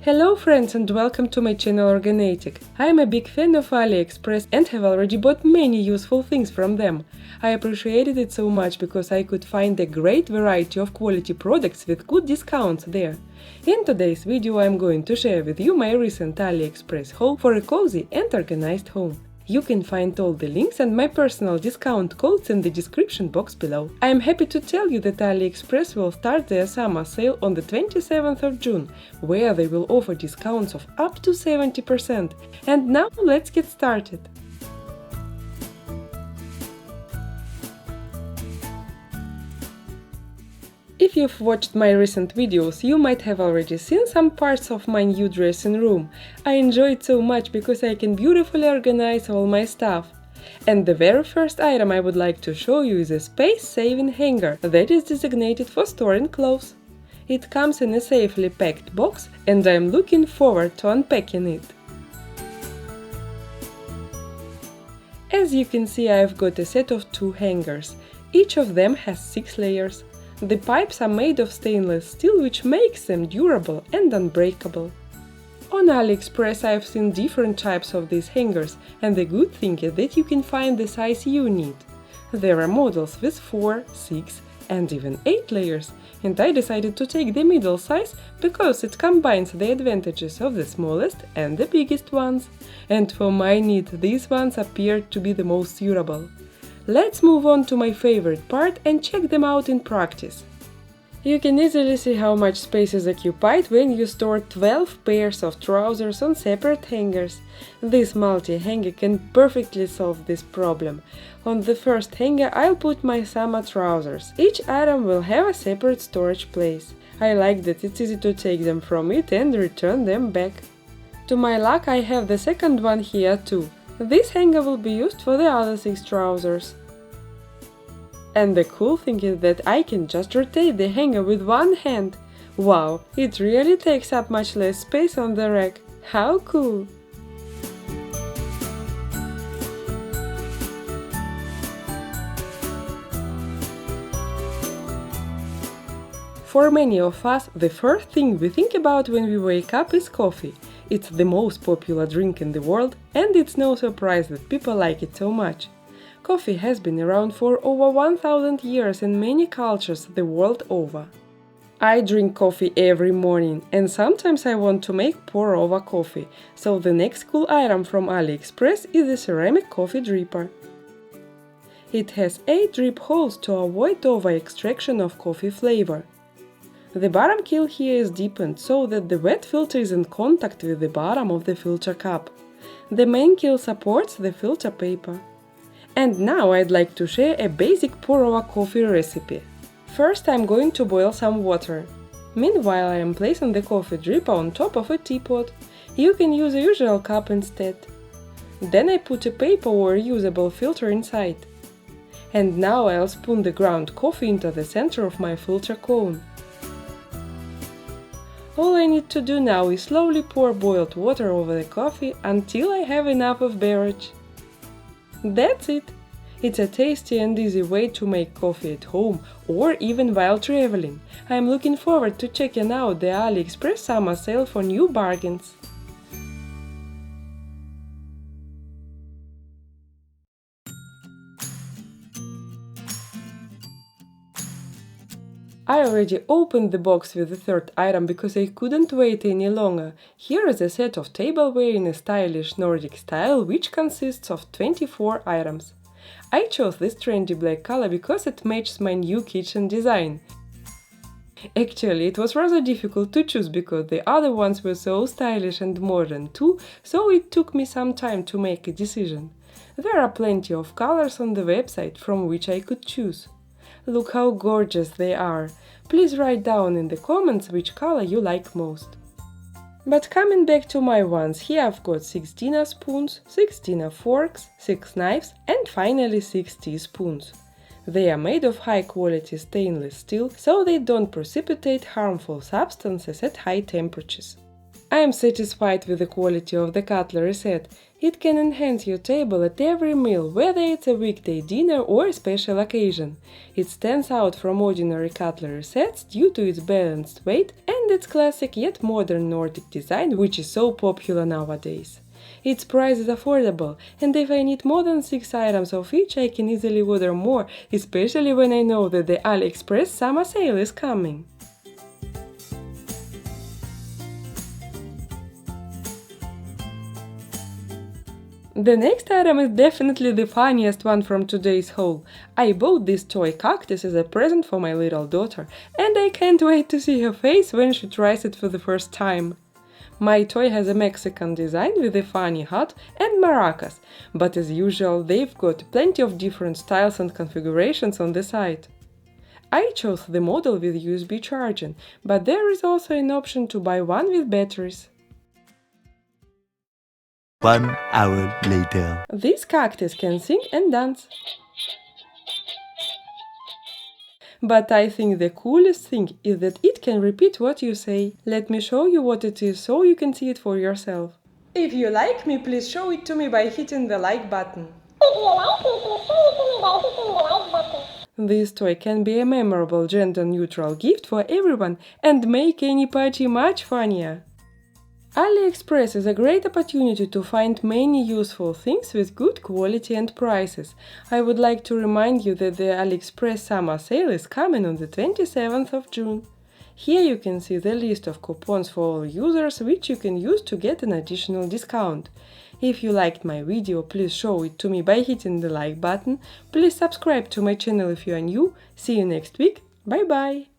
Hello friends and welcome to my channel OrgaNatic. I am a big fan of AliExpress and have already bought many useful things from them. I appreciated it so much because I could find a great variety of quality products with good discounts there. In today's video I am going to share with you my recent AliExpress haul for a cozy and organized home. You can find all the links and my personal discount codes in the description box below. I am happy to tell you that AliExpress will start their summer sale on the 27th of June, where they will offer discounts of up to 70%. And now let's get started. If you've watched my recent videos, you might have already seen some parts of my new dressing room. I enjoy it so much because I can beautifully organize all my stuff. And the very first item I would like to show you is a space-saving hanger that is designated for storing clothes. It comes in a safely packed box and I'm looking forward to unpacking it. As you can see, I've got a set of 2 hangers. Each of them has 6 layers. The pipes are made of stainless steel, which makes them durable and unbreakable. On AliExpress I've seen different types of these hangers, and the good thing is that you can find the size you need. There are models with 4, 6 and even 8 layers, and I decided to take the middle size because it combines the advantages of the smallest and the biggest ones. And for my need, these ones appeared to be the most durable. Let's move on to my favorite part and check them out in practice. You can easily see how much space is occupied when you store 12 pairs of trousers on separate hangers. This multi-hanger can perfectly solve this problem. On the first hanger I'll put my summer trousers. Each item will have a separate storage place. I like that it's easy to take them from it and return them back. To my luck, I have the second one here too. This hanger will be used for the other 6 trousers. And the cool thing is that I can just rotate the hanger with one hand. Wow, it really takes up much less space on the rack. How cool! For many of us, the first thing we think about when we wake up is coffee. It's the most popular drink in the world, and it's no surprise that people like it so much. Coffee has been around for over 1000 years in many cultures the world over. I drink coffee every morning, and sometimes I want to make pour-over coffee, so the next cool item from AliExpress is a ceramic coffee dripper. It has 8 drip holes to avoid over-extraction of coffee flavor. The bottom keel here is deepened so that the wet filter is in contact with the bottom of the filter cup. The main keel supports the filter paper. And now I'd like to share a basic pour-over coffee recipe. First I'm going to boil some water. Meanwhile I am placing the coffee dripper on top of a teapot. You can use a usual cup instead. Then I put a paper or reusable filter inside. And now I'll spoon the ground coffee into the center of my filter cone. All I need to do now is slowly pour boiled water over the coffee until I have enough of beverage. That's it! It's a tasty and easy way to make coffee at home or even while traveling. I'm looking forward to checking out the AliExpress summer sale for new bargains. I already opened the box with the third item because I couldn't wait any longer. Here is a set of tableware in a stylish Nordic style, which consists of 24 items. I chose this trendy black color because it matches my new kitchen design. Actually, it was rather difficult to choose because the other ones were so stylish and modern too, so it took me some time to make a decision. There are plenty of colors on the website from which I could choose. Look how gorgeous they are! Please write down in the comments which color you like most. But coming back to my ones, here I've got 6 dinner spoons, 6 dinner forks, 6 knives and finally 6 teaspoons. They are made of high quality stainless steel, so they don't precipitate harmful substances at high temperatures. I am satisfied with the quality of the cutlery set. It can enhance your table at every meal, whether it's a weekday dinner or a special occasion. It stands out from ordinary cutlery sets due to its balanced weight and and its classic yet modern Nordic design, which is so popular nowadays. Its price is affordable, and if I need more than 6 items of each, I can easily order more, especially when I know that the AliExpress summer sale is coming. The next item is definitely the funniest one from today's haul. I bought this toy cactus as a present for my little daughter, and I can't wait to see her face when she tries it for the first time. My toy has a Mexican design with a funny hat and maracas, but as usual they've got plenty of different styles and configurations on the site. I chose the model with USB charging, but there is also an option to buy one with batteries. 1 hour later. This cactus can sing and dance. But I think the coolest thing is that it can repeat what you say. Let me show you what it is so you can see it for yourself. If you like me, please show it to me by hitting the like button. This toy can be a memorable gender-neutral gift for everyone and make any party much funnier. AliExpress is a great opportunity to find many useful things with good quality and prices. I would like to remind you that the AliExpress summer sale is coming on the 27th of June. Here you can see the list of coupons for all users which you can use to get an additional discount. If you liked my video, please show it to me by hitting the like button. Please subscribe to my channel if you are new. See you next week. Bye bye!